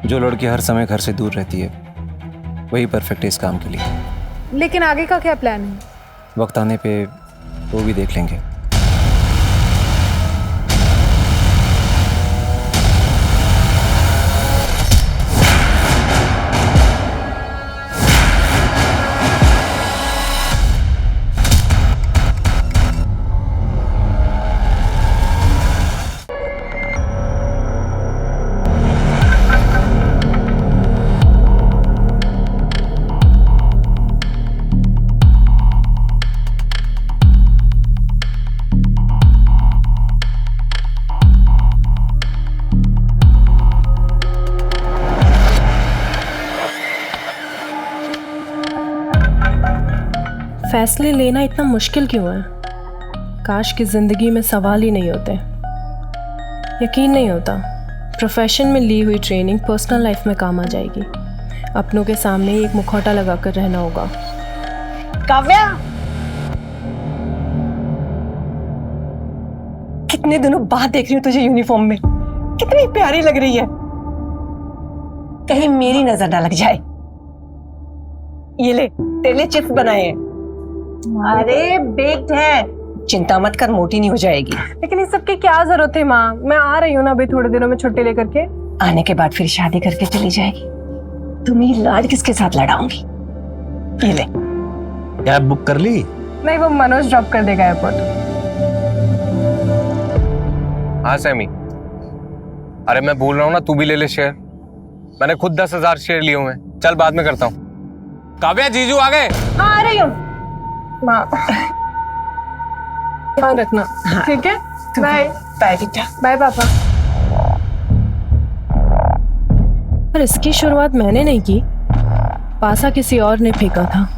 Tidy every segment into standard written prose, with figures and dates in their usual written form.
जो लड़की हर समय घर से दूर रहती है वही परफेक्ट है इस काम के लिए। लेकिन आगे का क्या प्लान है? वक्त आने पे वो भी देख लेंगे। फैसले लेना इतना मुश्किल क्यों है? काश की ज़िंदगी में सवाल ही नहीं होते। यकीन नहीं होता प्रोफेशन में ली हुई ट्रेनिंग पर्सनल लाइफ में काम आ जाएगी। अपनों के सामने ही एक मुखौटा लगाकर रहना होगा। काव्या, कितने दिनों बाद देख रही हूँ तुझे यूनिफॉर्म में। कितनी प्यारी लग रही है। कहीं मेरी नजर ना लग जाए। ये ले, तेरे लिए चिप्स बनाए हैं। अरे बेक्ड है, चिंता मत कर, मोटी नहीं हो जाएगी। लेकिन इस सब की क्या जरूरत है माँ? मैं आ रही हूँ ना अभी थोड़े दिनों में छुट्टी लेकर के। आने के बाद फिर शादी करके चली जाएगी। तुम्हें लाड किसके साथ लड़ाऊंगी। ये ले। कैब बुक कर ली? नहीं, वो मनोज ड्रॉप कर देगा एयरपोर्ट। हाँ सैमी, अरे मैं बोल रहा हूँ ना, तू भी ले ले शेयर। मैंने खुद 10,000 शेयर लिए हुए हैं। चल बाद में करता हूँ। काव्या, जीजू आ गए। हाँ आ रही हूँ माँ। ध्यान रखना। हाँ। ठीक है, बाय। बाय बेटा। बाय पापा। पर इसकी शुरुआत मैंने नहीं की, पासा किसी और ने फेंका था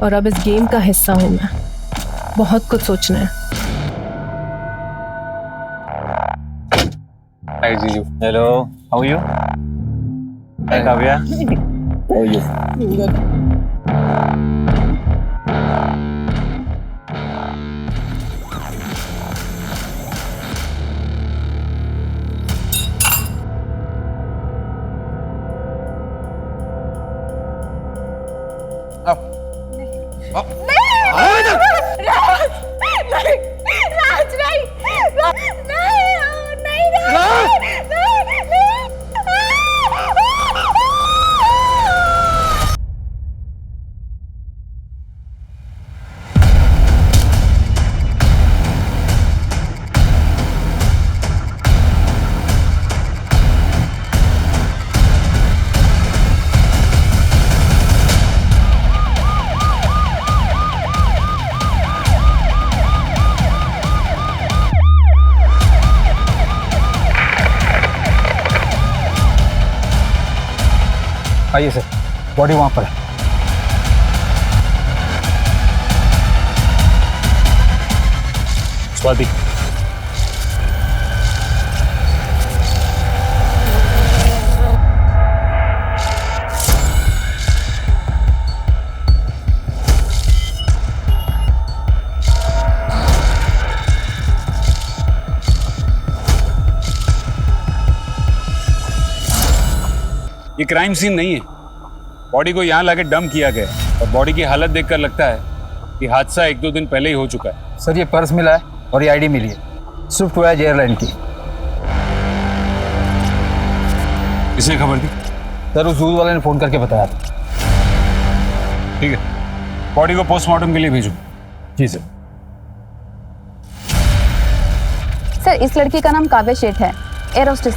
और अब इस गेम का हिस्सा हूं मैं। बहुत कुछ सोचना है। हाय जीजू। Hello, how you? Hi Kavya, how you? आइए सर, बॉडी वहां पर है। स्वाति, ये क्राइम सीन नहीं है। बॉडी को यहाँ लाके डंप किया गया है और बॉडी की हालत देखकर लगता है कि हादसा 1-2 दिन पहले ही हो चुका है। सर ये पर्स मिला है और ये आईडी मिली है, स्विफ्ट वॉयज एयरलाइन की। किसने खबर दी? सर उस दूध वाले ने फोन करके बताया था। ठीक है, बॉडी को पोस्टमार्टम के लिए भेजो। जी सर। सर इस लड़की का नाम काव्या शेठ है, एयर होस्टेस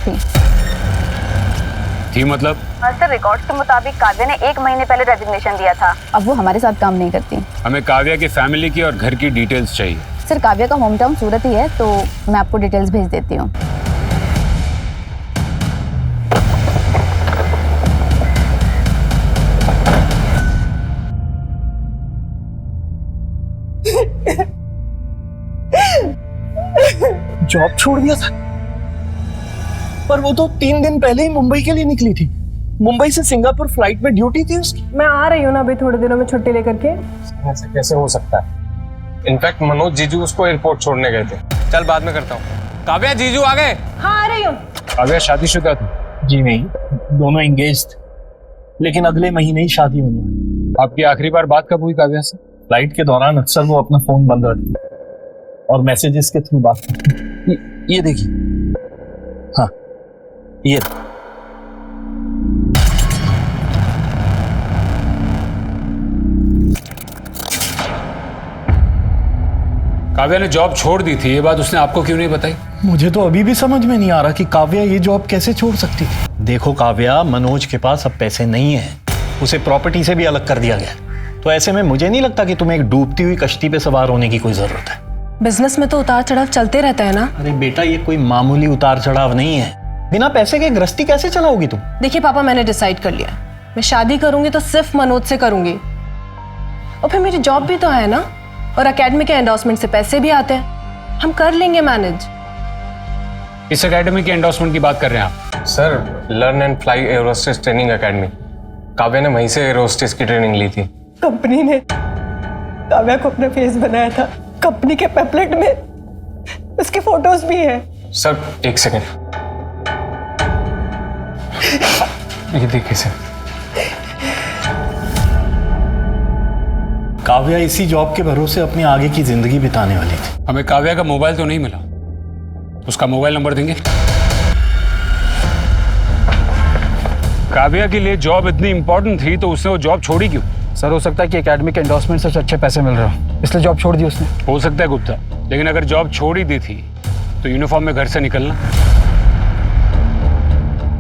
थी मतलब? सर रिकॉर्ड्स के मुताबिक काव्या ने 1 महीने पहले रेजिग्नेशन दिया था। अब वो हमारे साथ काम नहीं करती। हमें काव्या की फैमिली की और घर की डिटेल्स चाहिए। सर काव्या का होम टाउन सूरत ही है, तो मैं आपको डिटेल्स भेज देती हूँ। जॉब छोड़ दिया था, पर वो तो 3 दिन पहले ही मुंबई के लिए निकली थी। मुंबई से सिंगापुर फ्लाइट में ड्यूटी थी उसकी। मैं आ रही हूँ ना अभी थोड़े दिनों में छुट्टी लेकर के। ऐसा कैसे हो सकता है? इनफैक्ट मनोज जीजू उसको एयरपोर्ट छोड़ने गए थे। चल बाद में करता हूँ। काव्या, जीजू आ गए। हाँ आ रही हूँ। काव्या शादीशुदा थी, जी नहीं, दोनों एंगेज थे, लेकिन अगले महीने ही शादी होने वाली। आपकी आखिरी बार बात कब हुई काव्या से? फ्लाइट के दौरान अक्सर वो अपना फोन बंद रखती और मैसेजेस के थ्रू बात करती। ये देखिए, हाँ ये काव्या ने जॉब छोड़ दी थी, ये बात उसने आपको क्यों नहीं बताई? मुझे तो अभी भी समझ में नहीं आ रहा कि काव्या ये जॉब कैसे छोड़ सकती थी। देखो काव्या, मनोज के पास अब पैसे नहीं है, उसे प्रॉपर्टी से भी अलग कर दिया गया, तो ऐसे में मुझे नहीं लगता कि तुम्हें एक डूबती हुई कश्ती पे सवार होने की कोई जरूरत है। बिजनेस में तो उतार चढ़ाव चलते रहता है ना। अरे बेटा, ये कोई मामूली उतार चढ़ाव नहीं है। बिना पैसे के गृहस्थी कैसे चलाओगी तुम? देखिए पापा, मैंने डिसाइड कर लिया, मैं शादी करूंगी तो सिर्फ मनोज से करूंगी, और फिर मेरी जॉब भी तो है ना, और एकेडमी के एंडोर्समेंट से पैसे भी आते हैं, हम कर लेंगे मैनेज। इस एकेडमी के एंडोर्समेंट की बात कर रहे हैं आप? Sir, learn and fly air hostess training academy, Kavya ने वहीं से एयर होस्टेस की ट्रेनिंग ली थी। कंपनी ने काव्या को अपना फेस बनाया था, कंपनी के पैम्पलेट में उसके फोटोज भी है। सर एक सेकेंड, ये देखिए सर। काव्या इसी जॉब के भरोसे अपनी आगे की जिंदगी बिताने वाली थी। हमें काव्या का मोबाइल तो नहीं मिला, उसका मोबाइल नंबर देंगे? काव्या के लिए जॉब इतनी इंपॉर्टेंट थी तो उसने वो जॉब छोड़ी क्यों? सर हो सकता है कि एकेडमी के एंडोर्समेंट से अच्छे पैसे मिल रहे हो, इसलिए जॉब छोड़ दी उसने। हो सकता है गुप्ता, लेकिन अगर जॉब छोड़ ही दी थी तो यूनिफॉर्म में घर से निकलना।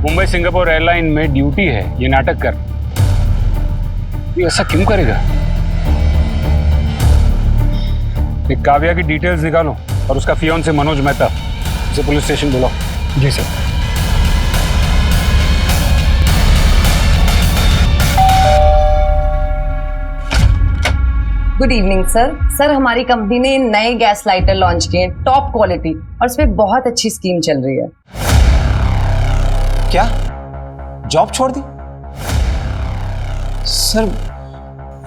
मुंबई सिंगापुर एयरलाइन में ड्यूटी है, ये नाटक कर, ये ऐसा क्यों करेगा? एक काव्या की डिटेल्स निकालो और उसका फियोन्से मनोज मेहता, इसे पुलिस स्टेशन बुलाओ। जी sir. Good evening sir. Sir, हमारी कंपनी ने नए गैस लाइटर लॉन्च किए हैं, टॉप क्वालिटी, और इसमें बहुत अच्छी स्कीम चल रही है। क्या जॉब छोड़ दी? सर,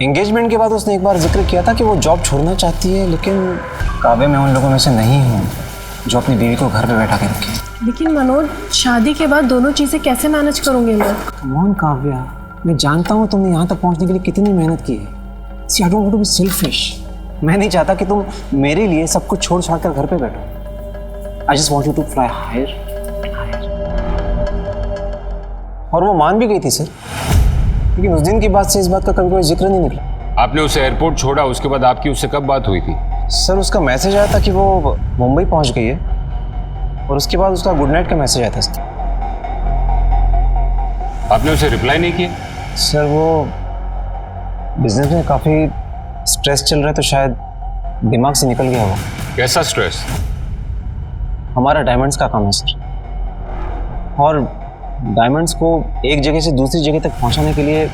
एंगेजमेंट के बाद उसने एक बार जिक्र किया था कि वो जॉब छोड़ना चाहती है, लेकिन काव्या, मैं उन लोगों में से नहीं हूँ जो अपनी बीवी को घर पे बैठा के रखे। लेकिन मनोज, शादी के बाद दोनों चीजें कैसे मैनेज करूंगी मैं? कम ऑन काव्या, मैं जानता हूँ तुमने यहाँ तक पहुँचने के लिए कितनी मेहनत की है। See, I don't want to be selfish. मैं नहीं चाहता कि तुम मेरे लिए सब कुछ छोड़ छाड़ कर घर पे बैठो। I just want you to fly higher, higher. और वो मान भी गई थी सर, लेकिन उस दिन की बात से इस बात का कभी कोई जिक्र नहीं निकला। आपने उसे एयरपोर्ट छोड़ा, उसके बाद आपकी उससे कब बात हुई थी? सर, उसका मैसेज आया था कि वो मुंबई पहुंच गई है, और उसके बाद उसका गुड नाइट का मैसेज आया था सर। आपने उसे रिप्लाई नहीं किया? सर, वो बिजनेस में काफ़ी स्ट्रेस चल रहा है, तो शायद दिमाग से निकल गया वो। कैसा स्ट्रेस? हमारा डायमंड्स का काम है सर, और डायमंड्स को एक जगह से दूसरी जगह तक पहुंचाने के लिए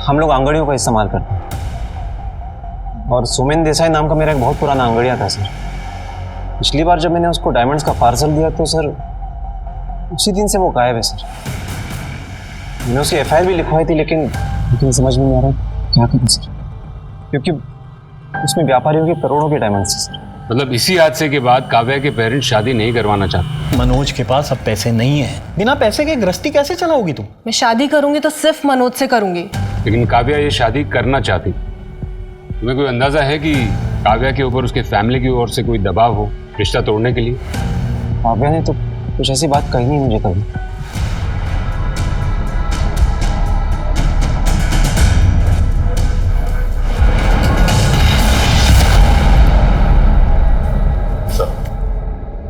हम लोग आंगड़ियों का इस्तेमाल करते हैं, और सोमेन देसाई नाम का मेरा एक बहुत पुराना आंगड़िया था सर। पिछली बार जब मैंने उसको डायमंड्स का पार्सल दिया तो सर उसी दिन से वो गायब है सर। मैंने उसकी एफआईआर भी लिखवाई थी, लेकिन समझ में नहीं आ रहा क्या करूं सर, क्योंकि उसमें व्यापारियों के करोड़ों के डायमंड्स हैं सर। मतलब इसी हादसे के बाद काव्या के पेरेंट्स शादी नहीं करवाना चाहते? मनोज के पास अब पैसे नहीं है, बिना पैसे के गृहस्थी कैसे चलाओगी तुम? मैं शादी करूंगी तो सिर्फ मनोज से करूंगी। लेकिन काव्या ये शादी करना चाहती, तुम्हें कोई अंदाजा है कि काव्या के ऊपर उसके फैमिली की ओर से कोई दबाव हो रिश्ता तोड़ने के लिए? काव्या ने तो कुछ ऐसी बात कही नहीं मुझे कभी।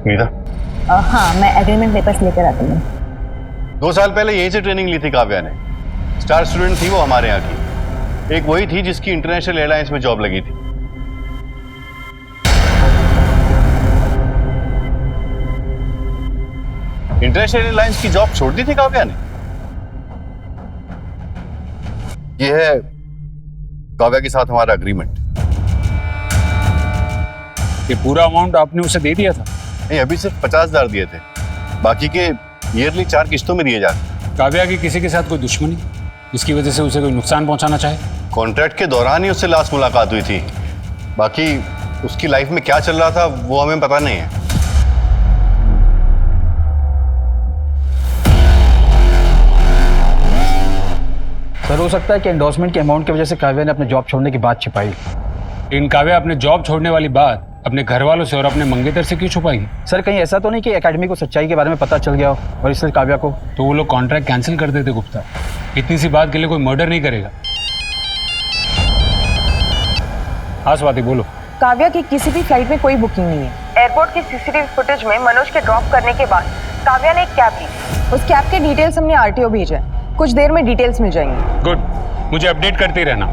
मीरा? हाँ, मैं एग्रीमेंट पेपर्स लेकर आती हूँ। 2 साल पहले यहीं से ट्रेनिंग ली थी काव्या ने। स्टार स्टूडेंट थी वो हमारे यहाँ की। एक वही थी जिसकी इंटरनेशनल एयरलाइंस में जॉब लगी थी। इंटरनेशनल एयरलाइंस की जॉब छोड़ दी थी काव्या ने। ये है काव्या के साथ हमारा एग्रीमेंट। ये पूरा अमाउंट आपने उसे दे दिया था? नहीं, अभी सिर्फ 50,000 दिए थे, बाकी के ईयरली 4 किस्तों में दिए जाते। काव्या की किसी के साथ कोई दुश्मनी जिसकी वजह से उसे कोई नुकसान पहुंचाना चाहे? कॉन्ट्रैक्ट के दौरान ही उससे लास्ट मुलाकात हुई थी, बाकी उसकी लाइफ में क्या चल रहा था वो हमें पता नहीं है। सर हो सकता है कि एंडोर्समेंट के अमाउंट की वजह से काव्या ने अपने जॉब छोड़ने की बात छिपाई। इन काव्या अपने जॉब छोड़ने वाली बात अपने घर वालों से और अपने मंगेतर से क्यों छुपाई? सर कहीं ऐसा तो नहीं कि एकेडमी को सच्चाई के बारे में पता चल गया हो और इसलिए काव्या को। तो वो लोग कॉन्ट्रैक्ट कैंसिल कर देते गुप्ता। इतनी सी बात के लिए कोई मर्डर नहीं करेगा। हाँ स्वाति बोलो। काव्या की किसी भी फ्लाइट में कोई बुकिंग नहीं है। एयरपोर्ट की सीसीटीवी फुटेज में मनोज के ड्रॉप करने के बाद काव्या ने एक कैब ली। उस कैब के डिटेल्स हमने आरटीओ भेजा है। कुछ देर में डिटेल्स मिल जाएंगी। गुड, मुझे अपडेट करते रहना।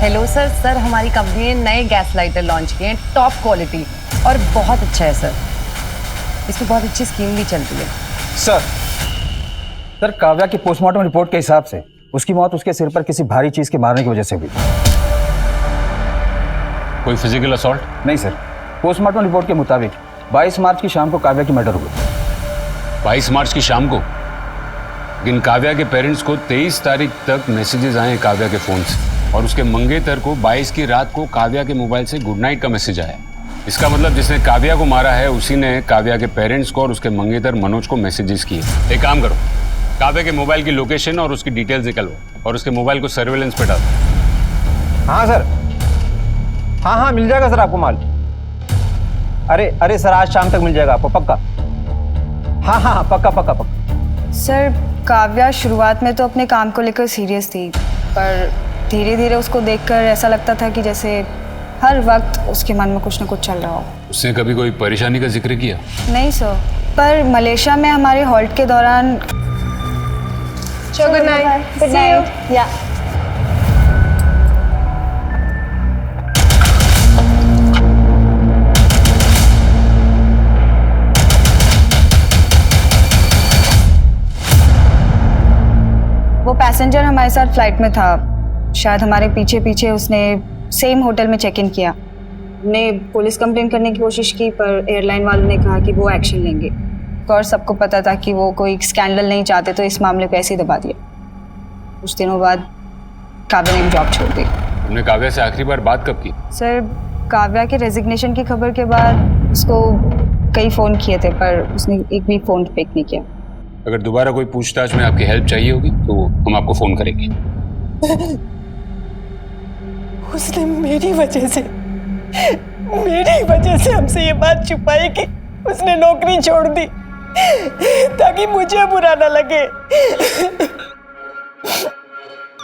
Hello sir. सर हमारी कंपनी ने नए गैस लाइटर लॉन्च किए हैं, टॉप क्वालिटी और बहुत अच्छा है सर। इसकी बहुत अच्छी स्कीम भी चलती है। सर काव्या की पोस्टमार्टम रिपोर्ट के हिसाब से उसकी मौत उसके सिर पर किसी भारी चीज के मारने की वजह से हुई। कोई फिजिकल असॉल्ट? नहीं सर, पोस्टमार्टम रिपोर्ट के मुताबिक 22 मार्च की शाम को काव्या की मर्डर हुई। 22 मार्च की शाम को? लेकिन काव्या के पेरेंट्स को 23 तारीख तक मैसेजेस आए काव्या के फोन से, और उसके मंगेतर को 22 की रात को काव्या के मोबाइल से गुड नाइट का मैसेज आया। इसका मतलब जिसने काव्या को मारा है उसी ने काव्या के पेरेंट्स को और उसके मंगेतर मनोज को मैसेजेस किए। एक काम करो, काव्या के मोबाइल की लोकेशन और उसकी डिटेल्स निकलवाओ और उसके मोबाइल को सर्वेलेंस पे डालो। हाँ सर, हाँ मिल जाएगा सर आपको माल। अरे सर आज शाम तक मिल जाएगा आपको पक्का। हाँ पक्का। सर काव्या शुरुआत में तो अपने काम को लेकर सीरियस थी, पर धीरे धीरे उसको देखकर ऐसा लगता था कि जैसे हर वक्त उसके मन में कुछ न कुछ चल रहा हो। उसने कभी कोई परेशानी का जिक्र किया? नहीं सर, पर मलेशिया में हमारे हॉल्ट के दौरान। Good night. Good night. या वो पैसेंजर हमारे साथ फ्लाइट में था। शायद हमारे पीछे पीछे उसने सेम होटल में चेक इन किया। हमने पुलिस कंप्लेन करने की कोशिश की, पर एयरलाइन वालों ने कहा कि वो एक्शन लेंगे। और सबको पता था कि वो कोई स्कैंडल नहीं चाहते, तो इस मामले को ऐसे ही दबा दिया। कुछ दिनों बाद काव्या ने जॉब छोड़ दी। तुमने काव्या से आखिरी बार बात कब की? सर काव्या के रेजिग्नेशन की खबर के बाद उसको कई फ़ोन किए थे, पर उसने एक भी फ़ोन पिक नहीं किया। अगर दोबारा कोई पूछताछ में आपकी हेल्प चाहिए होगी तो हम आपको फोन करेंगे। उसने मेरी वजह से हमसे ये बात छुपाई कि उसने नौकरी छोड़ दी ताकि मुझे बुरा ना लगे।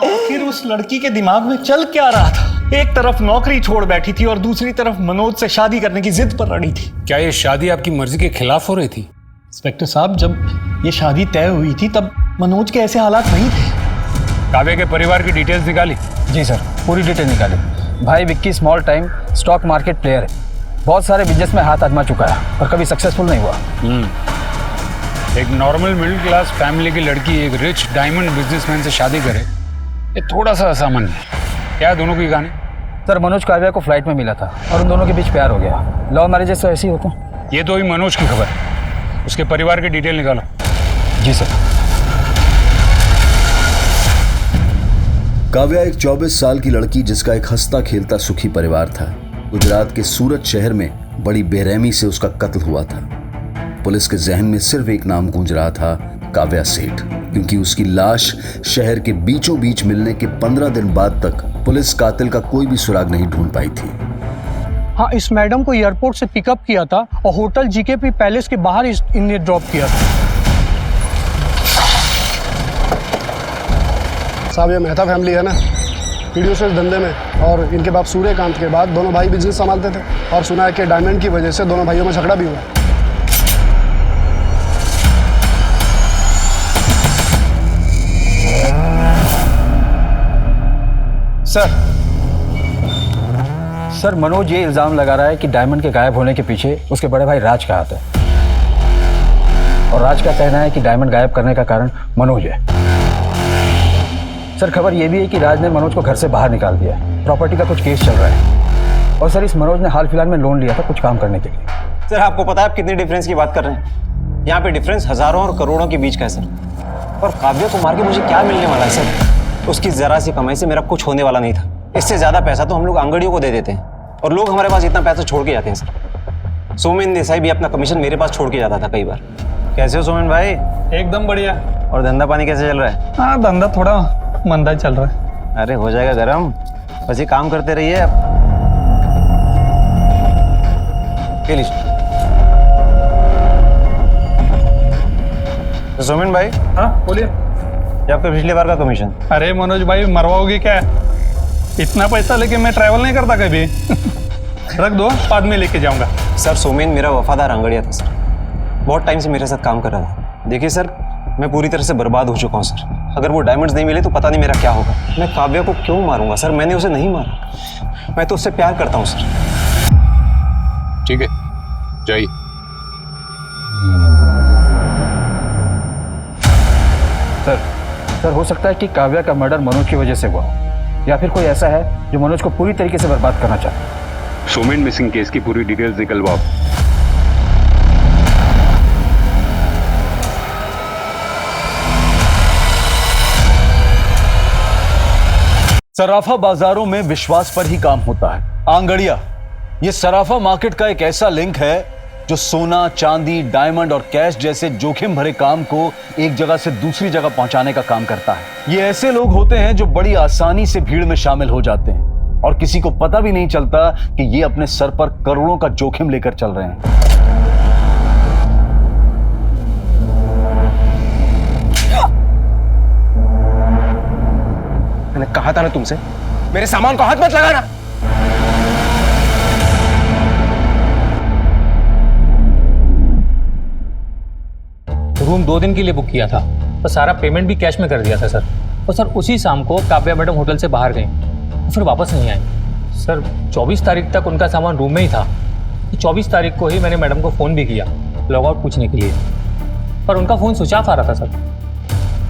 आखिर उस लड़की के दिमाग में चल क्या रहा था? एक तरफ नौकरी छोड़ बैठी थी और दूसरी तरफ मनोज से शादी करने की जिद पर अड़ी थी। क्या ये शादी आपकी मर्जी के खिलाफ हो रही थी? इंस्पेक्टर साहब, जब ये शादी तय हुई थी तब मनोज के ऐसे हालात नहीं थे। काव्या के परिवार की डिटेल्स निकाली? जी सर, पूरी डिटेल निकाली। भाई Vicky small time stock market player है, बहुत सारे बिजनेस में हाथ आजमा चुका है और कभी सक्सेसफुल नहीं हुआ। एक नॉर्मल मिडिल क्लास फैमिली की लड़की एक रिच डायमंड बिजनेसमैन से शादी करे, ये थोड़ा सा असामान्य है। क्या दोनों की कहानी? सर मनोज काव्या को फ्लाइट में मिला था और उन दोनों के बीच प्यार हो गया। लव मैरिजेस तो ऐसे ही होते हैं। ये तो अभी मनोज की खबर है, उसके परिवार की डिटेल निकालो। जी सर। काव्या एक 24 साल की लड़की जिसका एक हंसता खेलता सुखी परिवार था। गुजरात के सूरत शहर में बड़ी बेरहमी से उसका कत्ल हुआ था। पुलिस के जहन में सिर्फ एक नाम गूंज रहा था, काव्या सेठ, क्योंकि उसकी लाश शहर के बीचों बीच मिलने के 15 दिन बाद तक पुलिस कातिल का कोई भी सुराग नहीं ढूंढ पाई थी। हाँ, इस मैडम को एयरपोर्ट से पिकअप किया था और होटल जीकेपी पैलेस के बाहर इन्हें ड्रॉप किया था। साहब ये मेहता फैमिली है ना, पीढ़ियों से इस धंधे में, और इनके बाप सूर्यकांत के बाद दोनों भाई बिजनेस संभालते थे, और सुना है कि डायमंड की वजह से दोनों भाइयों में झगड़ा भी हुआ। सर मनोज ये इल्जाम लगा रहा है कि डायमंड के गायब होने के पीछे उसके बड़े भाई राज का हाथ है, और राज का कहना है कि डायमंड गायब करने का कारण मनोज है। सर खबर यह भी है कि राज ने मनोज को घर से बाहर निकाल दिया है। प्रॉपर्टी का कुछ केस चल रहा है, और सर इस मनोज ने हाल फिलहाल में लोन लिया था कुछ काम करने के लिए। सर आपको पता है आप कितने डिफरेंस की बात कर रहे हैं? यहाँ पे डिफरेंस हजारों और करोड़ों के बीच का है सर। और काव्या को मार के मुझे क्या मिलने वाला है सर? उसकी जरा सी कमाई से मेरा कुछ होने वाला नहीं था। इससे ज्यादा पैसा तो हम लोग आंगड़ियों को दे देते हैं, और लोग हमारे पास इतना पैसा छोड़ के जाते हैं सर। सोमेन देसाई भी अपना कमीशन मेरे पास छोड़ के जाता था कई बार। कैसे हो सोमेन भाई? एकदम बढ़िया। और धंधा पानी कैसे चल रहा है? हाँ, धंधा थोड़ा मंदा चल रहा है। अरे हो जाएगा गरम, बस ये काम करते रहिए अब। के लीजिए। तो सोमेन भाई, हाँ बोलिए। ये आपका पिछली बार का कमीशन। अरे मनोज भाई, मरवाओगे क्या? इतना पैसा लेके मैं ट्रैवल नहीं करता कभी। रख दो, बाद में लेके जाऊंगा। सर सोमेन मेरा वफादार आंगड़िया था सर, बहुत टाइम से मेरे साथ काम कर रहा था। देखिए सर, मैं पूरी तरह से बर्बाद हो चुका हूँ सर। अगर वो डायमंड्स नहीं मिले तो पता नहीं मेरा क्या होगा। मैं काव्या को क्यों मारूंगा सर? मैंने उसे नहीं मारा, मैं तो उससे प्यार करता हूँ सर। ठीक है, जाइए। सर हो सकता है कि काव्या का मर्डर मनोज की वजह से हुआ हो, या फिर कोई ऐसा है जो मनोज को पूरी तरीके से बर्बाद करना चाहता है। सोमेन मिसिंग केस की पूरी डिटेल्स निकलवाओ। सराफा बाजारों में विश्वास पर ही काम होता है। आंगड़िया, ये सराफा मार्केट का एक ऐसा लिंक है जो सोना, चांदी, डायमंड और कैश जैसे जोखिम भरे काम को एक जगह से दूसरी जगह पहुंचाने का काम करता है। ये ऐसे लोग होते हैं जो बड़ी आसानी से भीड़ में शामिल हो जाते हैं और किसी को पता भी नहीं चलता कि ये अपने सर पर करोड़ों का जोखिम लेकर चल रहे हैं। मैंने कहा था ना तुमसे, मेरे सामान को हाथ मत लगाना। रूम 2 दिन के लिए बुक किया था और सारा पेमेंट भी कैश में कर दिया था सर। और सर उसी शाम को काव्या मैडम होटल से बाहर गई और फिर वापस नहीं आई सर। 24 तारीख तक उनका सामान रूम में ही था। 24 तारीख को ही मैंने मैडम को फ़ोन भी किया लॉग आउट पूछने के लिए, पर उनका फ़ोन स्विच ऑफ आ रहा था सर।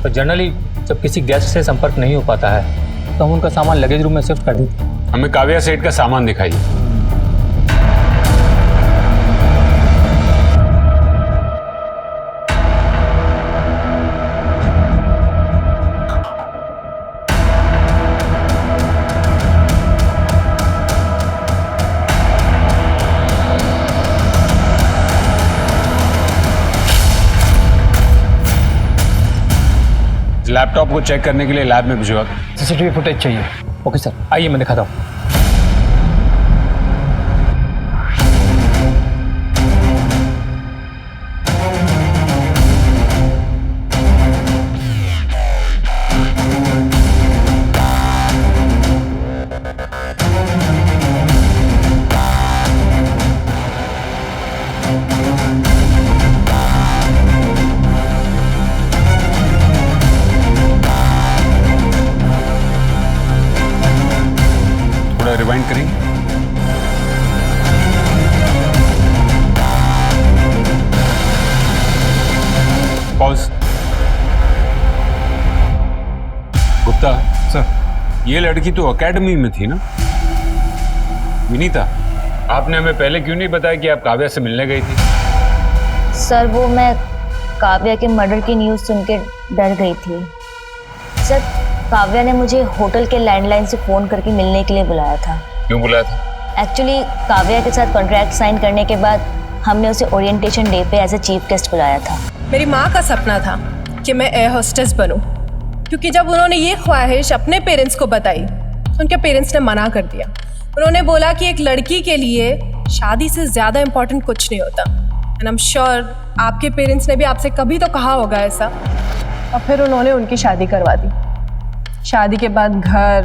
पर जनरली जब किसी गेस्ट से संपर्क नहीं हो पाता है तो हम उनका सामान लगेज रूम में शिफ्ट कर देते हैं। हमें काव्या सेठ का सामान दिखाइए। लैपटॉप को चेक करने के लिए लैब में भिजवा। सीसीटीवी फुटेज चाहिए। ओके सर, आइए मैं दिखाता हूँ। रिवाइंड करेंगे। पॉज। गुप्ता सर, ये लड़की तो एकेडमी में थी ना? विनीता, आपने हमें पहले क्यों नहीं बताया कि आप काव्या से मिलने गई थी? सर वो मैं काव्या के मर्डर की न्यूज़ सुन के डर गई थी सर। काव्या ने मुझे होटल के लैंडलाइन से फ़ोन करके मिलने के लिए बुलाया था। क्यों बुलाया था? एक्चुअली काव्या के साथ कॉन्ट्रैक्ट साइन करने के बाद हमने उसे ओरिएंटेशन डे पे एज ए चीफ गेस्ट बुलाया था। मेरी माँ का सपना था कि मैं एयर होस्टेस बनूं, क्योंकि जब उन्होंने ये ख्वाहिश अपने पेरेंट्स को बताई उनके पेरेंट्स ने मना कर दिया। उन्होंने बोला कि एक लड़की के लिए शादी से ज़्यादा इम्पोर्टेंट कुछ नहीं होता। एंड आई एम श्योर आपके पेरेंट्स ने भी आपसे कभी तो कहा होगा ऐसा। और फिर उन्होंने उनकी शादी करवा दी। शादी के बाद घर,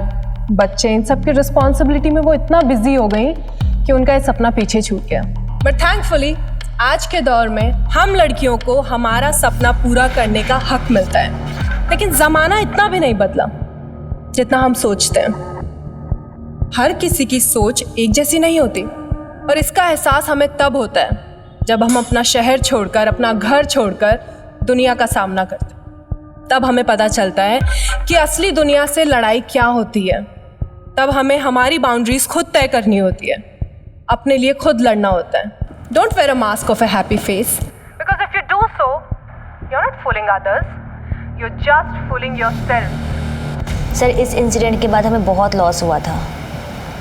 बच्चे, इन सब की रिस्पॉन्सिबिलिटी में वो इतना बिजी हो गई कि उनका ये सपना पीछे छूट गया। बट थैंकफुली आज के दौर में हम लड़कियों को हमारा सपना पूरा करने का हक मिलता है। लेकिन ज़माना इतना भी नहीं बदला जितना हम सोचते हैं। हर किसी की सोच एक जैसी नहीं होती और इसका एहसास हमें तब होता है जब हम अपना शहर छोड़कर, अपना घर छोड़कर दुनिया का सामना करते हैं। तब हमें पता चलता है कि असली दुनिया से लड़ाई क्या होती है। तब हमें हमारी बाउंड्रीज खुद तय करनी होती है, अपने लिए खुद लड़ना होता है। Don't wear a mask of a happy face, because if you do so you are not fooling others, you are just fooling yourself. Sir इस इंसिडेंट के बाद हमें बहुत लॉस हुआ था।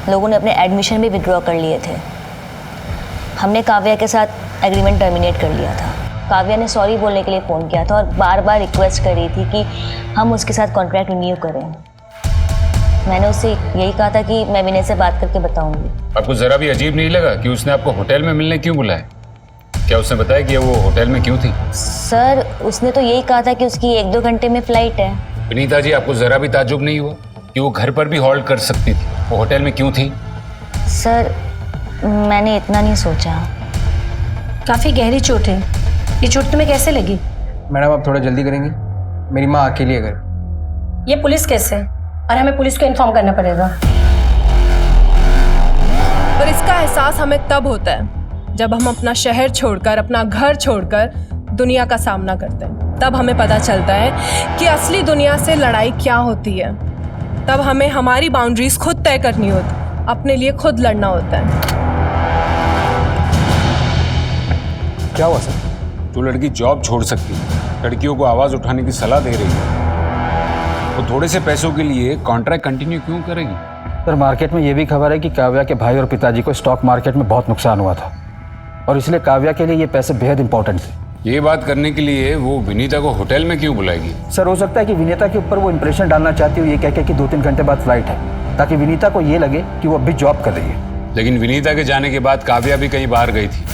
लोगों ने अपने एडमिशन भी विड्रॉ कर लिए थे। हमने काव्या के साथ एग्रीमेंट टर्मिनेट कर लिया था। काव्या ने सॉरी बोलने के लिए फ़ोन किया था और बार बार रिक्वेस्ट कर रही थी कि हम उसके साथ कॉन्ट्रैक्ट रिन्यू करें। मैंने उससे यही कहा था कि मैं विनय से बात करके बताऊंगी। आपको जरा भी अजीब नहीं लगा कि उसने आपको होटल में मिलने क्यों बुलाया? क्या उसने बताया कि वो होटल में क्यों थी? सर उसने तो यही कहा था कि उसकी 1-2 घंटे में फ्लाइट है। विनीता जी, आपको जरा भी ताज्जुब नहीं हुआ कि वो घर पर भी हॉल्ट कर सकती थी? वो होटल में क्यों थी? सर मैंने इतना नहीं सोचा। काफ़ी गहरी चोट है, ये चोट तुम्हें कैसे लगी? मैडम आप थोड़ा जल्दी करेंगे, मेरी माँ अकेली है घर। ये पुलिस केस है और हमें पुलिस को इन्फॉर्म करना पड़ेगा। और इसका एहसास हमें तब होता है जब हम अपना शहर छोड़कर, अपना घर छोड़कर दुनिया का सामना करते हैं। तब हमें पता चलता है कि असली दुनिया से लड़ाई क्या होती है। तब हमें हमारी बाउंड्रीज खुद तय करनी होती, अपने लिए खुद लड़ना होता है। क्या हुआ सर? जो लड़की जॉब छोड़ सकती है, लड़कियों को आवाज उठाने की सलाह दे रही है, वो थोड़े से पैसों के लिए कॉन्ट्रैक्ट कंटिन्यू क्यों करेगी? सर मार्केट में ये भी खबर है कि काव्या के भाई और पिताजी को स्टॉक मार्केट में बहुत नुकसान हुआ था और इसलिए काव्या के लिए ये पैसे बेहद इंपॉर्टेंट थे। ये बात करने के लिए वो विनीता को होटल में क्यों बुलाएगी? सर हो सकता है कि विनीता के ऊपर वो इंप्रेशन डालना चाहती हो ये कह के कि 2-3 घंटे बाद फ्लाइट है, ताकि विनीता को ये लगे कि वो अभी जॉब कर रही है। लेकिन विनीता के जाने के बाद काव्या भी कहीं बाहर गई थी।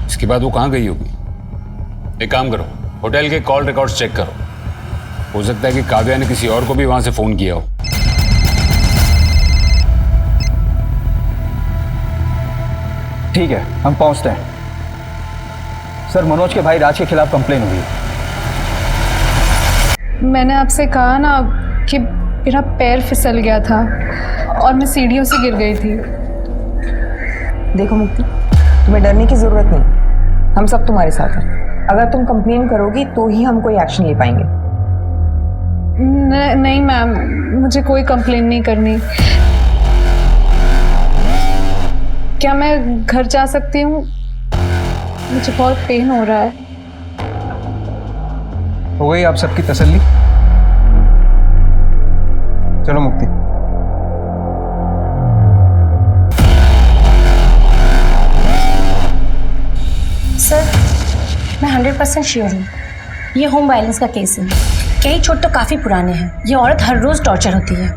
इसके बाद वो कहाँ गई होगी? एक काम करो, होटल के कॉल रिकॉर्ड्स चेक करो। हो सकता है कि काव्या ने किसी और को भी वहां से फोन किया हो। ठीक है, हम पहुंचते हैं। सर मनोज के भाई राज के खिलाफ कंप्लेन हुई है। मैंने आपसे कहा ना कि मेरा पैर फिसल गया था और मैं सीढ़ियों से गिर गई थी। देखो मुक्ति, तुम्हें डरने की जरूरत नहीं, हम सब तुम्हारे साथ हैं। अगर तुम कंप्लेन करोगी तो ही हम कोई एक्शन ले पाएंगे। नहीं मैम, मुझे कोई कंप्लेन नहीं करनी। क्या मैं घर जा सकती हूँ? मुझे बहुत पेन हो रहा है। हो गई आप सबकी तसल्ली? चलो मुक्ति। सर मैं 100% श्योर हूँ ये होम वायलेंस का केस है। कई चोट तो काफी पुराने हैं। ये औरत हर रोज टॉर्चर होती है।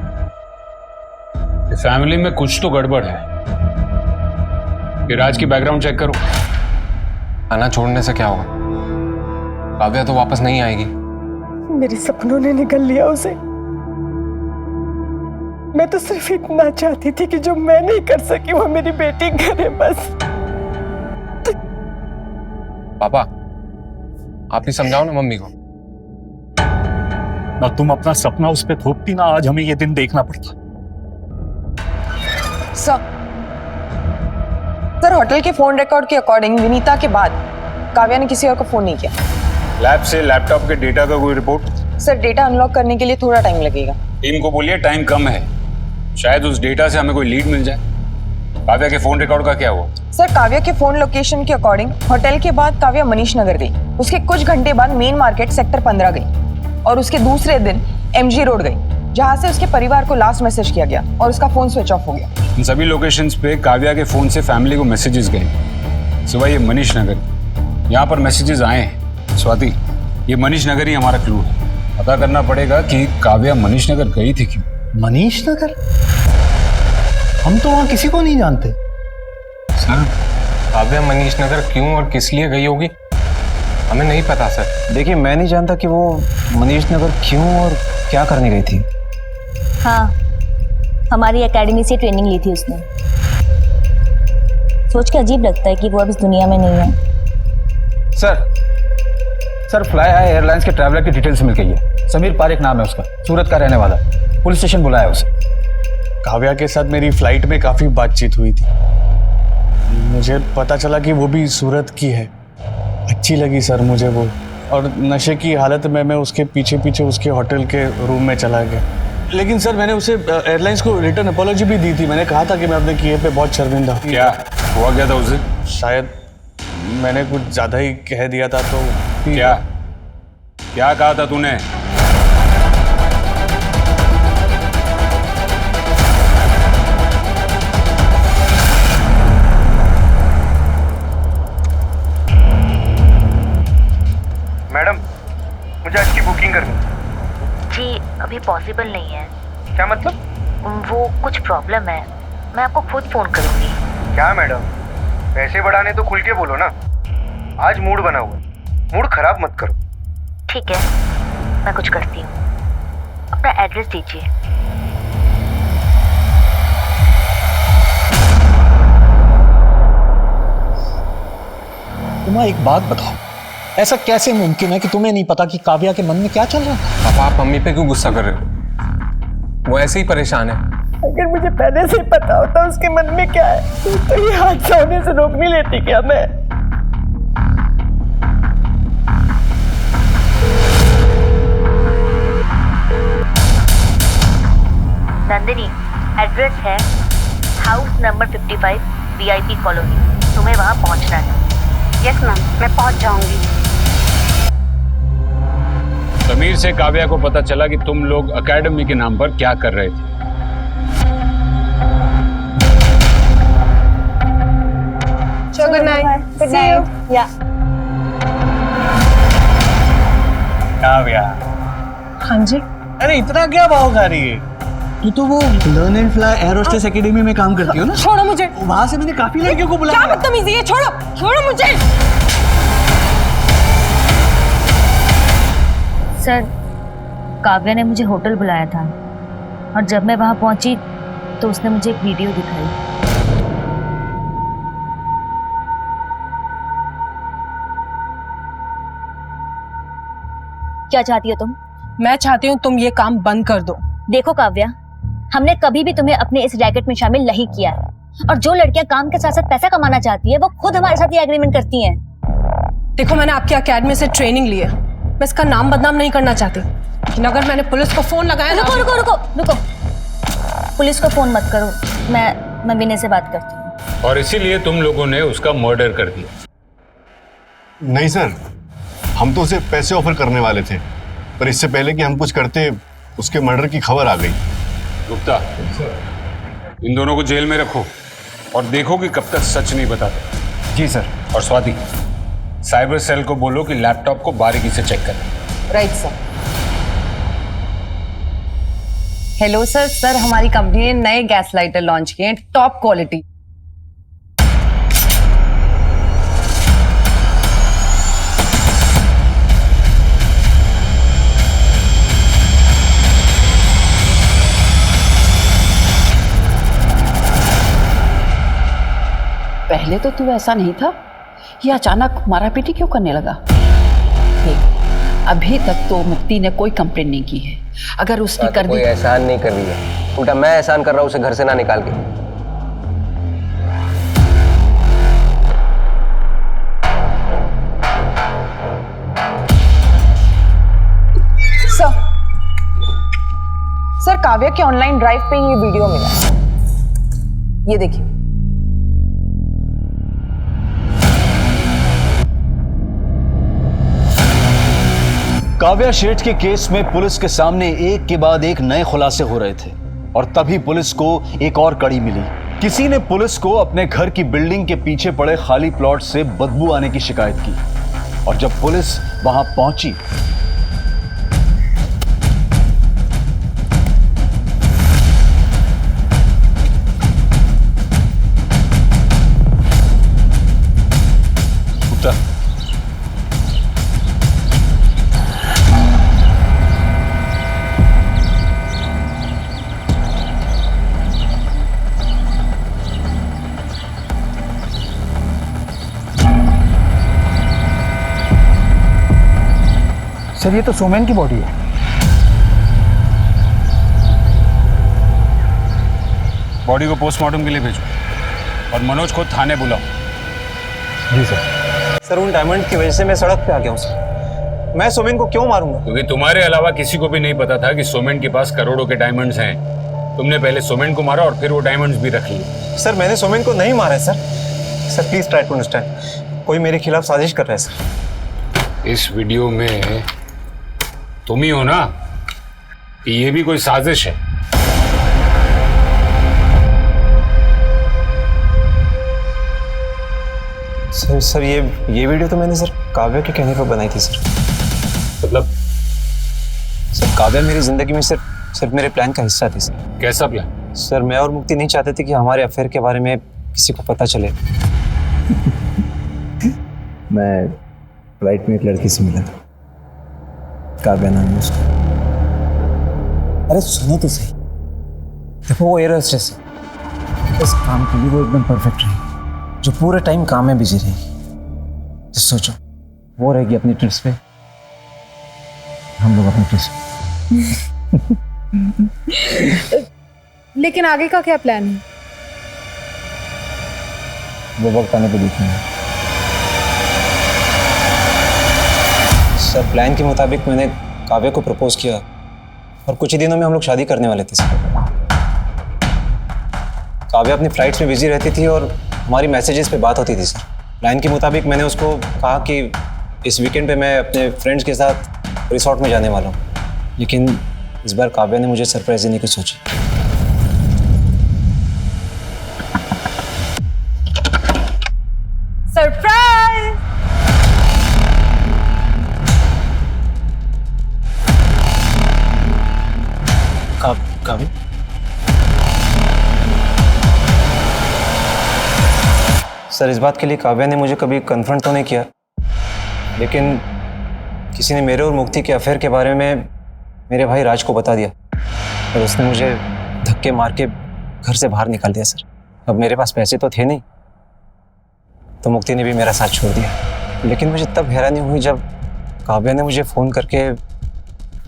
फैमिली में कुछ तो गड़बड़ है। ये राज की बैकग्राउंड चेक करो। आना छोड़ने से क्या होगा? काव्या तो वापस नहीं आएगी। मेरे सपनों ने निगल लिया उसे। मैं तो सिर्फ इतना चाहती थी कि जो मैं नहीं कर सकी वो मेरी बेटी करे बस। पापा आप ही समझाओ ना मम्मी को। ना तुम अपना सपना उस पे थोपती, ना आज हमें ये दिन देखना पड़ता। सर होटल के फोन रिकॉर्ड के अकॉर्डिंग विनीता के बाद काव्या ने किसी और को फोन नहीं किया। लैब से लैपटॉप के डेटा का कोई रिपोर्ट? सर डेटा अनलॉक करने के लिए थोड़ा टाइम लगेगा। टीम को बोलिए टाइम कम है, शायद उस डेटा से हमें कोई लीड मिल जाए। काव्या के फोन रिकॉर्ड का क्या हुआ? सर काव्या के फोन लोकेशन के अकॉर्डिंग होटल के बाद काव्या मनीष नगर गई, उसके कुछ घंटे बाद मेन मार्केट सेक्टर 15 गई और उसके दूसरे दिन MG रोड गई, जहां से उसके परिवार को लास्ट मैसेज किया गया और उसका फोन स्विच ऑफ हो गया। इन सभी लोकेशंस पे काव्या के फोन से फैमिली को मैसेजेस गए, सिवाय ये मनीष नगर। यहाँ पर मैसेजेस आए हैं। स्वाति, ये मनीष नगर ही हमारा क्लू है। पता करना पड़ेगा कि काव्या मनीष नगर गई थी क्यों। मनीष नगर? हम तो वहां किसी को नहीं जानते। सर काव्या मनीष नगर क्यों और किस लिए गई होगी हमें नहीं पता सर। देखिए मैं नहीं जानता कि वो मनीष नगर क्यों और क्या करने गई थी। हाँ, हमारी एकेडमी से ट्रेनिंग ली थी उसने। सोच के अजीब लगता है कि वो अब इस दुनिया में नहीं है। सर फ्लाई हाई एयरलाइंस के ट्रैवलर की डिटेल्स मिल गई है। समीर पारेख नाम है उसका, सूरत का रहने वाला। पुलिस स्टेशन बुलाया उसे। काव्या के साथ मेरी फ्लाइट में काफ़ी बातचीत हुई थी। मुझे पता चला कि वो भी सूरत की है। अच्छी लगी सर मुझे वो, और नशे की हालत में मैं उसके पीछे पीछे उसके होटल के रूम में चला गया। लेकिन सर मैंने उसे एयरलाइंस को रिटर्न अपॉलॉजी भी दी थी। मैंने कहा था कि मैं अपने किए पे बहुत शर्मिंदा। क्या हुआ क्या था उसे? शायद मैंने कुछ ज़्यादा ही कह दिया था। तो क्या कहा था तूने? पॉसिबल नहीं है। क्या मतलब? वो कुछ प्रॉब्लम है, मैं आपको खुद फोन करूंगी। क्या मैडम, पैसे बढ़ाने तो खुल के बोलो ना। आज मूड बना हुआ, मूड खराब मत करो। ठीक है, मैं कुछ करती हूँ। अपना एड्रेस दीजिए। तुम्हें एक बात बताओ, ऐसा कैसे मुमकिन है कि तुम्हें नहीं पता कि काव्या के मन में क्या चल रहा है? पापा, आप मम्मी पे क्यों गुस्सा कर रहे हो? वो ऐसे ही परेशान है। अगर मुझे पहले से ही पता होता उसके मन में क्या है तो ये हादसा होने से रोक नहीं लेती क्या मैं? नंदिनी, एड्रेस है हाउस नंबर 55 VIP कॉलोनी। तुम्हें वहां पहुंचना है। यस मैम, मैं पहुंच जाऊंगी। समीर से काव्या को पता चला कि तुम लोग एकेडमी के नाम पर क्या कर रहे थे। Good night. Good night. या काव्या, हाँ जी। अरे इतना क्या भाव खा रही है? तू तो वो learn and fly air hostess academy में काम करती हो ना? छोड़ो मुझे। वहां से मैंने काफी लड़कियों को बुलाया। क्या बदतमीजी है, छोड़ो छोड़ो मुझे। सर, काव्या ने मुझे होटल बुलाया था और जब मैं वहां पहुंची तो उसने मुझे एक वीडियो दिखाई। क्या चाहती हो तुम? मैं चाहती हूँ तुम ये काम बंद कर दो। देखो काव्या, हमने कभी भी तुम्हें अपने इस रैकेट में शामिल नहीं किया है और जो लड़कियां काम के साथ साथ पैसा कमाना चाहती है वो खुद हमारे साथ ये एग्रीमेंट करती हैं। देखो, मैंने आपकी एकेडमी से ट्रेनिंग ली है, मैं इसका नाम बदनाम नहीं करना चाहती, लेकिन अगर मैंने पुलिस को फोन लगाया। रुको रुको रुको रुको, पुलिस को फोन मत करो, मैं विनय से बात करती हूँ। और इसीलिए तुम लोगों ने उसका मर्डर कर दिया। नहीं सर, हम तो उसे पैसे ऑफर करने वाले थे, पर इससे पहले कि हम कुछ करते उसके मर्डर की खबर आ गई। गुप्ता, इन दोनों को जेल में रखो और देखो कि कब तक सच नहीं बताते। जी सर। और स्वाति, साइबर सेल को बोलो कि लैपटॉप को बारीकी से चेक करें। Right sir. हेलो सर, हमारी कंपनी ने नए गैस लाइटर लॉन्च किए हैं, टॉप क्वालिटी। पहले तो तू ऐसा नहीं था, ये अचानक मारा पीटी क्यों करने लगा? देख, अभी तक तो मुक्ति ने कोई कंप्लेंट नहीं की है। अगर उसने कर दी, कोई एहसान नहीं कर रही है, उल्टा मैं एहसान कर रहा हूँ उसे घर से ना निकाल के। सर, काव्या के ऑनलाइन ड्राइव पे ये वीडियो मिला, ये देखिए। काव्या शेठ के केस में पुलिस के सामने एक के बाद एक नए खुलासे हो रहे थे और तभी पुलिस को एक और कड़ी मिली। किसी ने पुलिस को अपने घर की बिल्डिंग के पीछे पड़े खाली प्लॉट से बदबू आने की शिकायत की और जब पुलिस वहां पहुंची सर, ये तो सोमेन की बॉडी है। बॉडी को पोस्टमार्टम के लिए भेजो और मनोज को थाने बुलाओ। जी सर। सर, उन डायमंड की वजह से मैं सड़क पे आ गया हूँ सर। मैं सोमेन को क्यों मारूंगा? क्योंकि तुम्हारे अलावा किसी को भी नहीं पता था कि सोमेन के पास करोड़ों के डायमंड्स हैं। तुमने पहले सोमेन को मारा और फिर वो डायमंड्स भी रख लिए। सर, मैंने सोमेन को नहीं मारा है sir. Sir please try to understand, कोई मेरे खिलाफ साजिश कर रहा है सर। इस वीडियो में तुम ही हो ना कि ये भी कोई साजिश है? सर ये वीडियो तो मैंने सर काव्या के कहने पर बनाई थी सर। मतलब? सर, काव्या मेरी जिंदगी में सिर्फ सिर्फ मेरे प्लान का हिस्सा थी सर। कैसा प्लान? सर मैं और मुक्ति नहीं चाहते थे कि हमारे अफेयर के बारे में किसी को पता चले। मैं फ्लाइट में एक लड़की से मिला था, काव्या नाम है उसका। अरे सुनो तो सही, देखो वो एयर होस्टेस है, इस काम के लिए वो एकदम परफेक्ट रहेगी, जो पूरे टाइम काम में बिजी रहेगी। तो सोचो वो रहेगी अपनी ट्रिप्स पे, हम लोग अपनी ट्रिप्स पे। लेकिन आगे का क्या प्लान है? वो वक्त आने पे देखेंगे। सर प्लान के मुताबिक मैंने काव्या को प्रपोज किया और कुछ ही दिनों में हम लोग शादी करने वाले थे सर। काव्या अपनी फ्लाइट्स में बिजी रहती थी और हमारी मैसेजेस पे बात होती थी सर। प्लान के मुताबिक मैंने उसको कहा कि इस वीकेंड पे मैं अपने फ्रेंड्स के साथ रिसोर्ट में जाने वाला हूँ, लेकिन इस बार काव्या ने मुझे सरप्राइज देने की सोची। सरप्राइज! काव्या? सर इस बात के लिए काव्या ने मुझे कभी कन्फ्रंट तो नहीं किया, लेकिन किसी ने मेरे और मुक्ति के अफेयर के बारे में मेरे भाई राज को बता दिया और उसने मुझे धक्के मार के घर से बाहर निकाल दिया सर। अब मेरे पास पैसे तो थे नहीं, तो मुक्ति ने भी मेरा साथ छोड़ दिया। लेकिन मुझे तब हैरानी हुई जब काव्या ने मुझे फ़ोन करके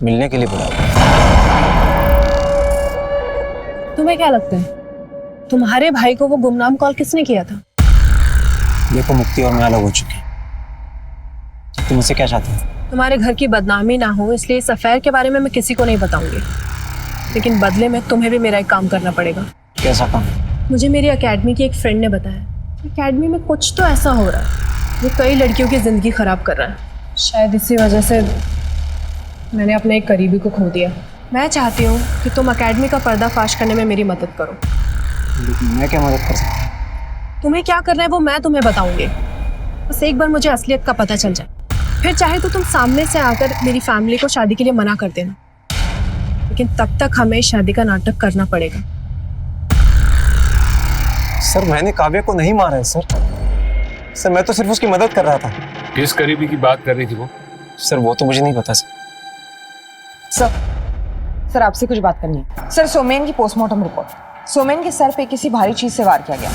मिलने के लिए बुलाया। तुम्हें क्या लगता है तुम्हारे भाई को वो गुमनाम कॉल किसने किया था? देखो मुक्ति और मैं अलग हो चुके हैं, तुम मुझसे क्या चाहते हो? तुम्हारे घर की बदनामी ना हो इसलिए इस अफेयर के बारे में मैं किसी को नहीं बताऊंगी, लेकिन बदले में तुम्हें भी मेरा एक काम करना पड़ेगा। कैसा काम? मुझे मेरी एकेडमी की एक फ्रेंड ने बताया एकेडमी में कुछ तो ऐसा हो रहा है जो कई लड़कियों की ज़िंदगी ख़राब कर रहा है। शायद इसी वजह से मैंने अपने एक करीबी को खो दिया। मैं चाहती हूँ कि तुम एकेडमी का पर्दाफाश करने में मेरी मदद करो। लेकिन मैं क्या मदद कर सकता हूँ? तुम्हें क्या करना है वो मैं तुम्हें बताऊंगी, बस एक बार मुझे असलियत का पता चल जाए, फिर चाहे तो तुम सामने से आकर मेरी फैमिली को शादी के लिए मना कर देना, लेकिन तब तक हमें शादी का नाटक करना पड़ेगा। सर मैंने काव्या को नहीं मारा है सर। सर मैं तो सिर्फ उसकी मदद कर रहा था। किस करीबी की बात कर रही थी वो? सर वो तो मुझे नहीं पता सर। सर आपसे कुछ बात करनी है। सर सोमेन की पोस्टमार्टम रिपोर्ट। सोमेन के सर पे किसी भारी चीज से वार किया गया।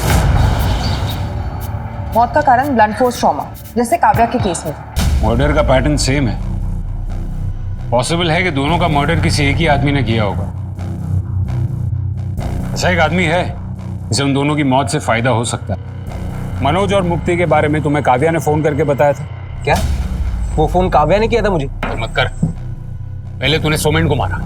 मौत का कारण ब्लंट फोर्स ट्रॉमा, जैसे काव्या के केस में। मर्डर का पैटर्न सेम है। पॉसिबल है कि दोनों का मर्डर किसी एक ही आदमी ने किया होगा। ऐसा एक आदमी है जिसे उन दोनों की मौत से फायदा हो सकता है। मनोज और मुक्ति के बारे में तुम्हें काव्या ने फोन करके बताया था क्या? वो फोन काव्या ने किया था मुझे? तो मत कर। पहले तूने सोमेन को मारा,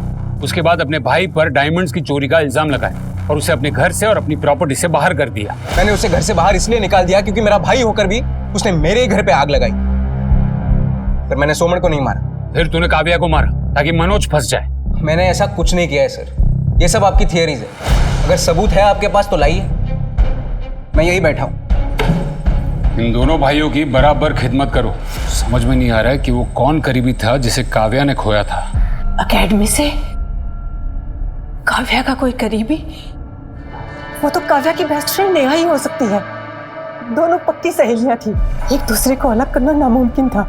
उसके बाद अपने भाई पर डायमंड्स की चोरी का इल्जाम लगाया और उसे अपने घर से और अपनी प्रॉपर्टी से बाहर कर दिया। मैंने उसे घर से बाहर इसलिए निकाल दिया क्योंकि मेरा भाई होकर भी उसने मेरे घर पे आग लगाई। पर मैंने सोमेन को नहीं मारा। फिर तूने काव्या को मारा ताकि मनोज फंस जाए। मैंने ऐसा कुछ नहीं किया है सर, ये सब आपकी थियरीज है। अगर सबूत है आपके पास तो लाइए, मैं यही बैठा हूं। इन दोनों भाइयों की बराबर खिदमत करो। समझ में नहीं आ रहा है कि वो कौन करीबी था जिसे काव्या ने खोया था। एकेडमी से काव्या का कोई करीबी? वो तो काव्या की बेस्ट फ्रेंड नेहा ही हो सकती है। दोनों पक्की सहेलियां थी, एक दूसरे को अलग करना नामुमकिन था।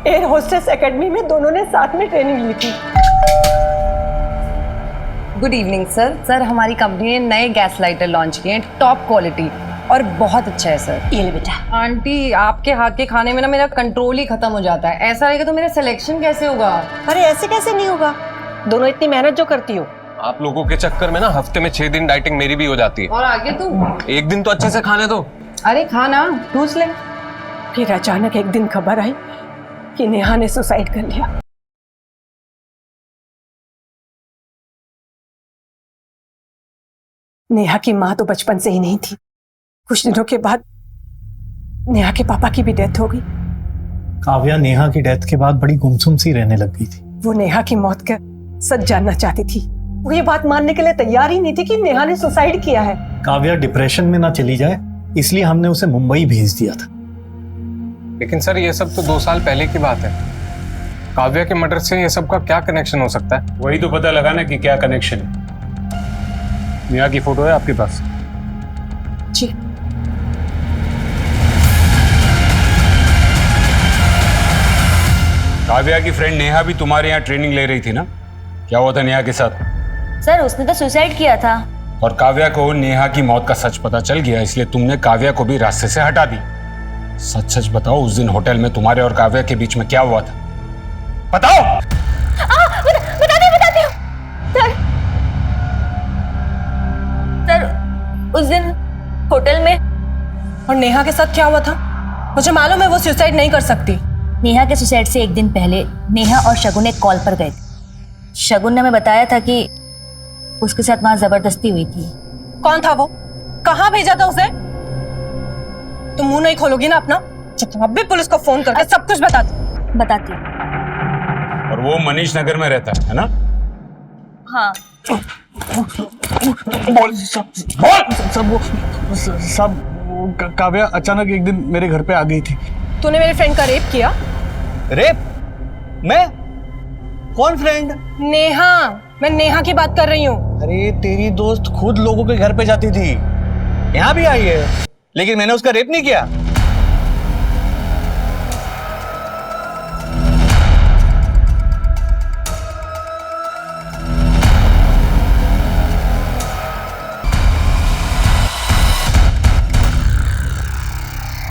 एयर होस्टेस एकेडमी में दोनों ने साथ में ट्रेनिंग ली थी। Good evening sir. सर हमारी कंपनी ने नए गैस लाइटर लॉन्च किए हैं, टॉप क्वालिटी और बहुत अच्छा है सर। ये ले बेटा। आंटी आपके हाथ के खाने में ना मेरा कंट्रोल ही खत्म हो जाता है। ऐसा रहेगा तो मेरा सिलेक्शन कैसे होगा? अरे ऐसे कैसे नहीं होगा, दोनों इतनी मेहनत जो करती हो। आप लोगों के चक्कर में ना हफ्ते में 6 दिन डाइटिंग मेरी भी हो जाती है। और आगे तू एक दिन तो अच्छे से खाने दो। अरे खाना ठूस ले। फिर अचानक एक दिन खबर आई कि नेहा ने सुसाइड कर लिया। नेहा की माँ तो बचपन से ही नहीं थी। कुछ दिनों के बाद नेहा के पापा की भी डेथ हो गई। काव्या नेहा की डेथ के बाद बड़ी गुमसुम सी रहने लग गई थी। वो नेहा की मौत का सच जानना चाहती थी। वो ये बात मानने के लिए तैयार ही नहीं थी कि नेहा ने सुसाइड किया है। काव्या डिप्रेशन में ना चली जाए इसलिए हमने उसे मुंबई भेज दिया था। लेकिन सर ये सब तो 2 साल पहले की बात है। काव्या के मर्डर से ये सब का क्या कनेक्शन हो सकता है? वही तो पता लगाना कि क्या कनेक्शन है। नेहा की फोटो है आपके पास? जी। काव्या की फ्रेंड नेहा भी तुम्हारे यहाँ ट्रेनिंग ले रही थी ना? क्या हुआ था नेहा के साथ? सर उसने तो सुसाइड किया था। और काव्या को नेहा की मौत का सच पता चल गया, इसलिए तुमने काव्या को भी रास्ते से हटा दी। सच सच बताओ, उस दिन होटल में तुम्हारे और काव्या के बीच में क्या हुआ था? बताओ। बताती हूँ सर, उस दिन होटल में। और नेहा के साथ क्या हुआ था? मुझे मालूम है वो सुसाइड नहीं कर सकती। नेहा के सुसाइड से एक दिन पहले नेहा और शगुन एक कॉल पर गए थे। शगुन ने हमें बताया था कि उसके साथ वहां जबरदस्ती हुई थी। कौन था वो? कहाँ भेजा था उसे? तुम मुंह नहीं खोलोगी ना अपना? अब भी पुलिस को फोन करके सब कुछ बताती। और वो मनीष नगर में रहता है ना? हाँ। सब काव्या अचानक एक दिन मेरे घर पे आ गई थी। तूने मेरे फ्रेंड का रेप किया? रेप? मैं? कौन फ्रेंड? नेहा। मैं नेहा की बात कर रही हूँ। अरे तेरी दोस्त खुद लोगों के घर पे जाती थी, यहाँ भी आई है, लेकिन मैंने उसका रेप नहीं किया।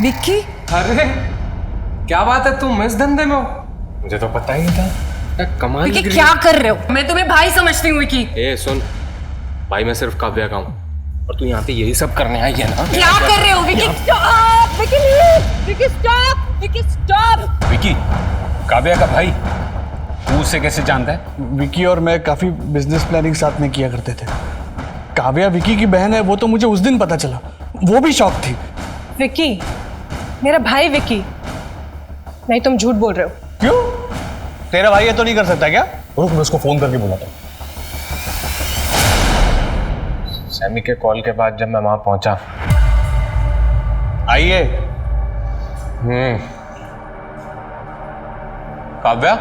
विक्की, अरे क्या बात है, तुम इस धंधे में हो? मुझे तो पता ही नहीं था। कमाल। विक्की क्या कर रहे हो? मैं तुम्हें भाई समझती हूँ विक्की। ए सुन, भाई मैं सिर्फ काव्या का हूँ और तू यहाँ पे यही सब करने आई है ना? क्या कर रहे हो Vicky? Stop Vicky, Vicky stop, Vicky stop. Vicky, Kavya का भाई, तू उसे कैसे जानता है? विक्की और मैं काफी बिजनेस प्लानिंग साथ में किया करते थे। काव्या विक्की की बहन है, वो तो मुझे उस दिन पता चला, वो भी शॉक थी। विक्की मेरा भाई विक्की। नहीं तुम झूठ बोल रहे हो। क्यों? तेरा भाई है तो नहीं कर सकता क्या? रुक, मैं उसको फोन करके बुलाता हूँ। सैमी के कॉल के बाद जब मैं वहां पहुंचा। आइए। काव्या,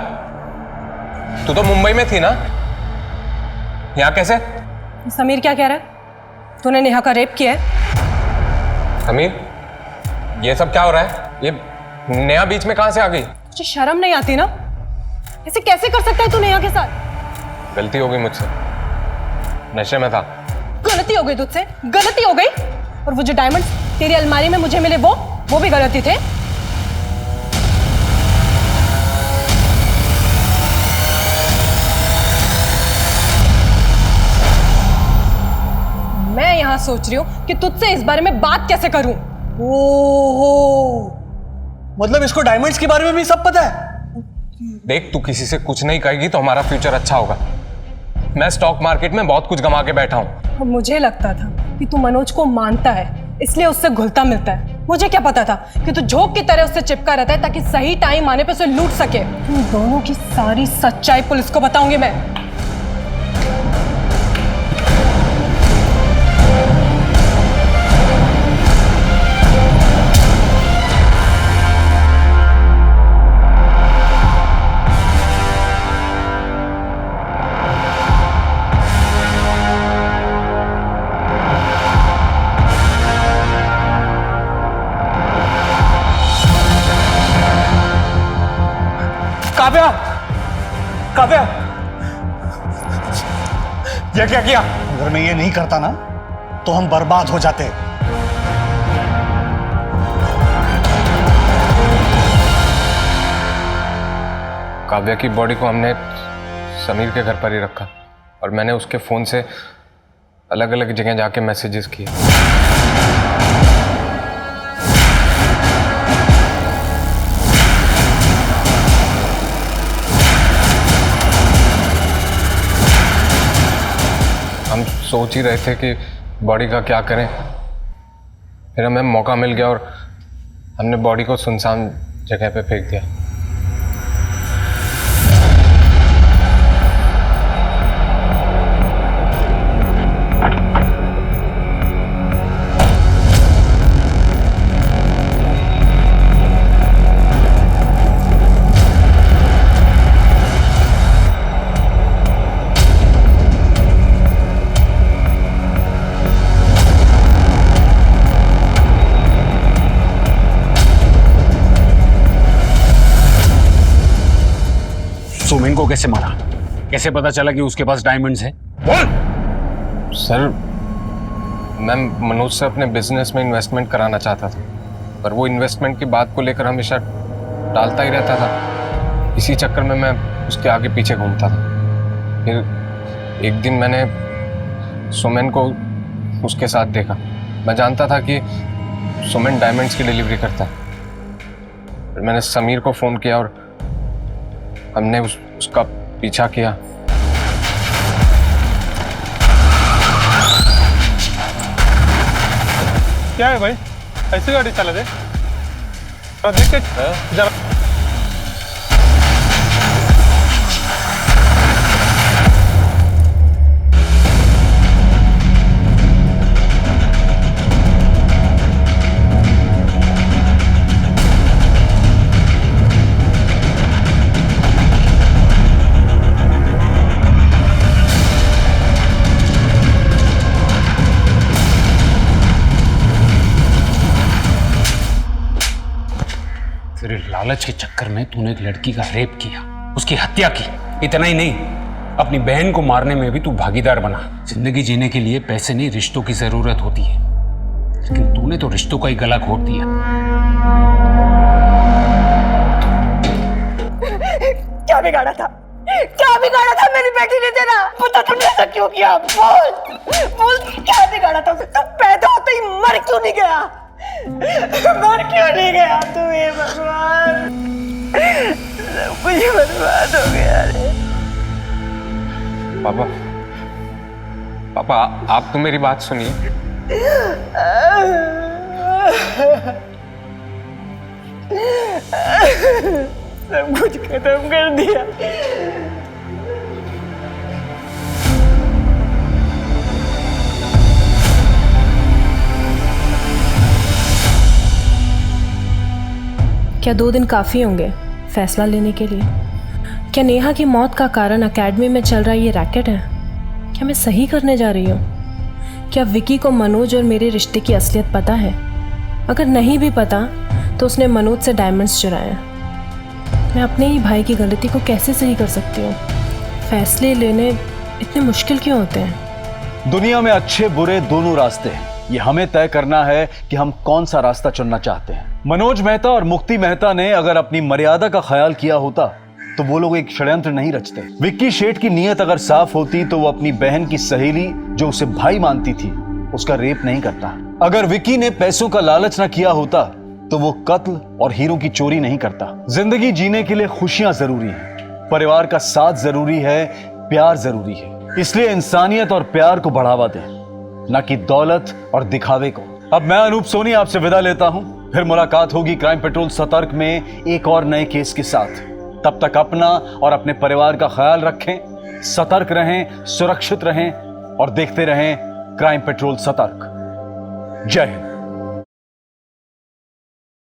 तू तो मुंबई में थी ना? यहाँ कैसे? समीर क्या कह रहा है? तूने नेहा का रेप किया है? समीर, ये सब क्या हो रहा है? ये नेहा बीच में कहां से आ गई? तुझे शर्म नहीं आती ना? ऐसे कैसे कर सकता है तू नेहा के साथ? गलती हो गई मुझसे, नशे में था। गलती हो गई तुझसे? गलती हो गई? और वो जो डायमंड्स तेरी अलमारी में मुझे मिले वो भी गलती थे? मैं यहाँ सोच रही हूँ कि तुझसे इस बारे में बात कैसे करूं। ओहो, मतलब इसको डायमंड्स के बारे में भी सब पता है? देख, तू किसी से कुछ नहीं कहेगी तो हमारा फ्यूचर अच्छा होगा। मैं स्टॉक मार्केट में बहुत कुछ गंवा के बैठा हूँ। मुझे लगता था कि तू मनोज को मानता है, इसलिए उससे घुलता मिलता है। मुझे क्या पता था कि तू झोंक की तरह उससे चिपका रहता है ताकि सही टाइम आने पे उसे लूट सके। तुम दोनों की सारी सच्चाई पुलिस को बताऊंगी मैं। काव्या, काव्या, ये क्या किया? अगर मैं ये नहीं करता ना तो हम बर्बाद हो जाते। काव्या की बॉडी को हमने समीर के घर पर ही रखा और मैंने उसके फोन से अलग अलग जगह जाके मैसेजेस किए। हम सोच ही रहे थे कि बॉडी का क्या करें, फिर हमें मौका मिल गया और हमने बॉडी को सुनसान जगह पे फेंक दिया। को कैसे मारा? कैसे पता चला कि उसके पास डायमंड्स है? बोल। सर, मैं मनोज से अपने बिजनेस में इन्वेस्टमेंट कराना चाहता था, पर वो इन्वेस्टमेंट की बात को लेकर हमेशा टालता ही रहता था। इसी चक्कर में मैं उसके आगे पीछे घूमता था। फिर एक दिन मैंने सुमन को उसके साथ देखा। मैं जानता था कि सुमन डायमंड्स की डिलीवरी करता है। फिर मैंने समीर को फ़ोन किया और हमने उसका पीछा किया। क्या है भाई, ऐसी गाड़ी चला दे? देख के जरा। तेरे लालच के चक्कर में तूने एक लड़की का रेप किया, उसकी हत्या की। इतना ही नहीं, अपनी बहन को मारने में भी तू भागीदार बना। जिंदगी जीने के लिए पैसे नहीं, रिश्तों की जरूरत होती है, लेकिन तूने तो रिश्तों का ही गला घोट दिया। क्या बिगाड़ा था? क्या बिगाड़ा था मेरी बेटी ने तेरा? पता तुमने ऐसा क्यों किया? बोल बोल, क्या बिगाड़ा था? तू पैदा होते ही मर क्यों नहीं गया? मर क्यों नहीं गया तू? ये भगवान, मुझे बर्बाद हो गया रे। पापा, पापा, आप तो मेरी बात सुनिए। सब कुछ खत्म कर दिया। क्या 2 दिन काफ़ी होंगे फैसला लेने के लिए? क्या नेहा की मौत का कारण एकेडमी में चल रहा ये रैकेट है? क्या मैं सही करने जा रही हूँ? क्या विकी को मनोज और मेरे रिश्ते की असलियत पता है? अगर नहीं भी पता तो उसने मनोज से डायमंड्स चुराए। मैं अपने ही भाई की गलती को कैसे सही कर सकती हूँ? फैसले लेने इतने मुश्किल क्यों होते हैं? दुनिया में अच्छे बुरे दोनों रास्ते हैं। ये हमें तय करना है कि हम कौन सा रास्ता चुनना चाहते हैं। मनोज मेहता और मुक्ति मेहता ने अगर अपनी मर्यादा का ख्याल किया होता तो वो लोग एक षड्यंत्र नहीं रचते। विक्की शेठ की नीयत अगर साफ होती तो वो अपनी बहन की सहेली जो उसे भाई मानती थी उसका रेप नहीं करता। अगर विक्की ने पैसों का लालच ना किया होता तो वो कत्ल और हीरों की चोरी नहीं करता। जिंदगी जीने के लिए खुशियां जरूरी हैं, परिवार का साथ जरूरी है, प्यार जरूरी है। इसलिए इंसानियत और प्यार को बढ़ावा दें, न कि दौलत और दिखावे को। अब मैं अनूप सोनी आपसे विदा लेता हूं। फिर मुलाकात होगी क्राइम पेट्रोल सतर्क में एक और नए केस के साथ। तब तक अपना और अपने परिवार का ख्याल रखें, सतर्क रहें, सुरक्षित रहें और देखते रहें क्राइम पेट्रोल सतर्क। जय हिंद।